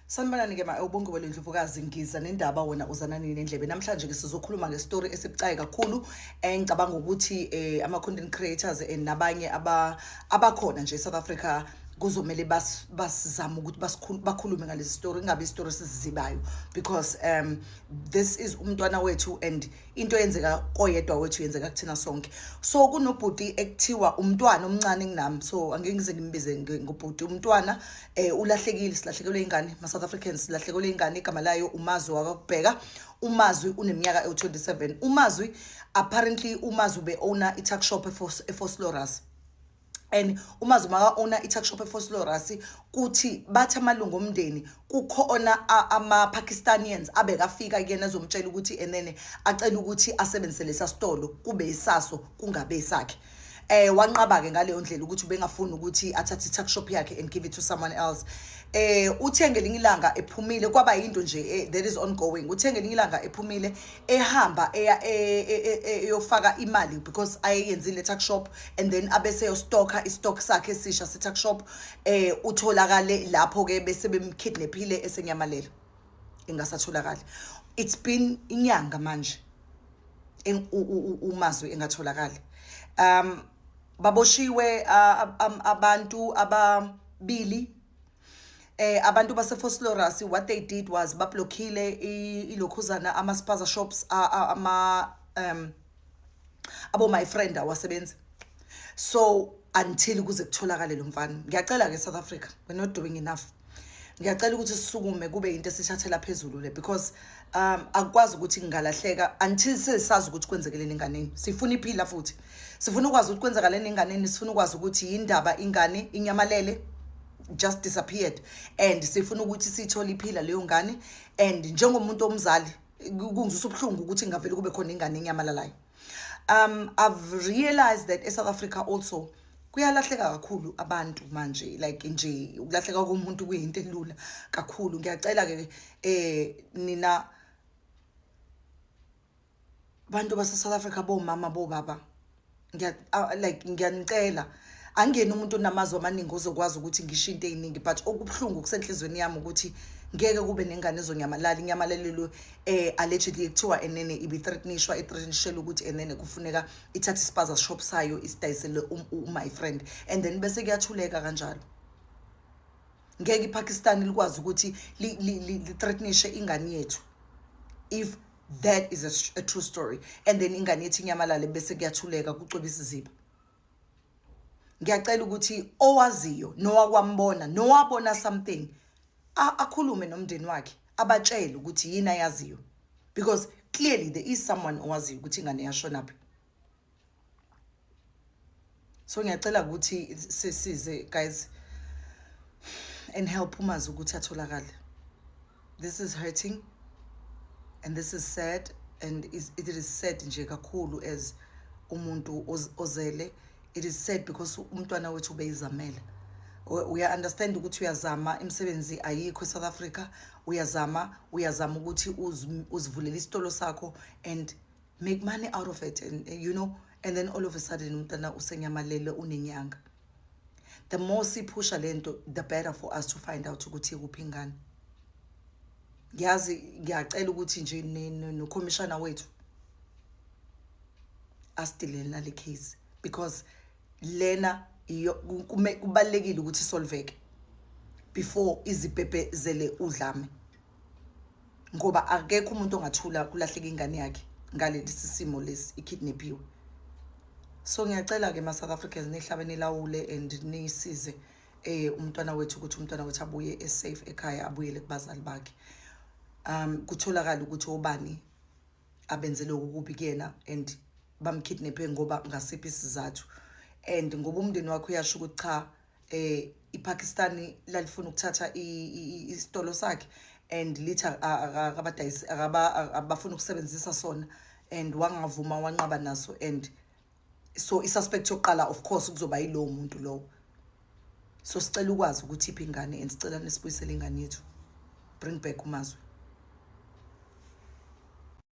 Sanibonani ke ubonke belendlovukazi ngiza nendaba wena uzana nini endlebe namhlanje ke sizokhuluma ngestory esibucayi kakhulu engicabanga ukuthi ama content creators nabanye abakhona nje eSouth Africa kuzomela basizama ukuthi bakhulume ngalesi story ingabe istory sizizibayo because this is umntwana wethu and into yenzeka koyedwa wethu yenzeka kuthina sonke. So kunobhuti ekuthiwa umntwana omncane nginami, so angeke ngize ngimbize ngobhuti. Umntwana ulahlekile, silahlekelwe ingane ma South Africans, silahlekelwe ingane igama layo uMazwi wakubheka. uMazwi uneminyaka ewu27. uMazwi apparently uMazwi be owner i-tuck shop eFosloras. And uMazwi maka owner i-tuck shop eFosloras kuthi bathi amalungu omndeni kukhona ama-Pakistanians abekafika kuyena ezomtshela ukuthi enene acela ukuthi asebenzise lesa sitolo kube isaso kungabe isakhe. Wanqaba ke ngaleyo ndlela ukuthi ubengafuni ukuthi athathe i-tuck shop yakhe and give it to someone else. Uthenge linye ilanga ephumile kwaba yinto nje that is ongoing. Uthenge linye ilanga ephumile ehamba eyofaka imali because ayenzile tuck shop and then abese yostocka istock sakhe esisha se tuck shop. Utholakale lapho ke bese bemkidnaphile esenyamalele ingasatholakali. It's been inyanga manje uMazwi engatholakali. Baboshiwe abantu ababili abantu baseFosloras. What they did was bablockile ilokhuzana ama-spaza shops abo my friend awasebenzi. So until kuze kutholakale lo mfana, ngiyacela ke South Africa, we're not doing enough. Ngiyacela ukuthi sisukume kube into esithathela phezulu le because akwazi ukuthi ngalahleka until sesazi ukuthi kwenzekeleni enganeni. Sifuna iphila futhi. Sifuna ukwazi ukuthi kwenzekaleni enganeni, sifuna ukwazi ukuthi yindaba ingane inyamalele just disappeared and sifuna ukuthi sithola iphila leyo ngane and njengomuntu omzali kungizwisa ubhlungu ukuthi ngavele kube khona ingane enyamalalayo. I've realized that eSouth Africa also kuyalahleka kakhulu abantu manje, like nje ukulahleka komuntu kuyinto elula kakhulu. Ngiyacela ke nina bantu base South Africa bomama bobaba, ngiyanicela angene umuntu onamazwi amaningi ozokwazi ukuthi ngisho into eziningi, but okubhlungu kusenhlizweni yami ukuthi ngeke kube nengane ezonyamalala. Inyamalelelo allegedly kuthiwa enene ibithreatenishwa ethreatenishela ukuthi enene kufuneka ithathe ispaza shop sayo isidayisele my friend and then bese kuyathuleka kanjalo. Ngeke iPakistan likwazi ukuthi li-threatenishe ingane yethu if that is a true story and then ingane yethu inyamalale bese kuyathuleka kucwebisa iziba. Ngiyacela ukuthi owaziyo nowakwambona nowabona something akhulume nomndeni wakhe abatshele ukuthi yini ayaziyo because clearly there is someone owaziyo ukuthi ingane yashona phi. So ngiyacela ukuthi sisize guys and help uMazwi ukuthi atholakale. This is hurting and this is sad and it is sad nje kakhulu as umuntu ozele. It is sad because umntwana wethu ubeyizamela. We understand ukuthi uyazama imisebenzi ayikho eSouth Africa, uyazama ukuthi uzivulele isitolo sakho and make money out of it and you know, and then all of a sudden umntana usenyamalele unenyanga. The more sipusha lento the better for us to find out ukuthi kuphi ingane. Ngiyacela ukuthi nje no commissioner wethu astilele nale case because lena kubalekile ukuthi isolveke before izibhebhe zele udlame, ngoba akekho umuntu ongathula kulahleka ingane yakhe ngaleli sisimo lesi ikidnapiwe. So ngiyacela ke ma South Africans nihlabene lawule and nisize umntwana wethu ukuthi umntwana wethu abuye esafe ekhaya, abuyele kubazali bakhe. Kutholakala ukuthi obani abenzele ukubi kuyena and bamkidnape ngoba ngasiphi isizathu. And ngoba umndeni wakhe uyasho ukuthi cha iPakistani lalifuna ukuthatha isitolo sakhe and litha akabadayisi abafuna ukusebenzisa sona and wangavuma wanqaba naso and so isuspect yokuqala of course kuzoba yilowo muntu lo. So sicela ukwazi ukuthi iphi ingane and sicela nisibuyisele ingane yethu. Bring back uMazwi.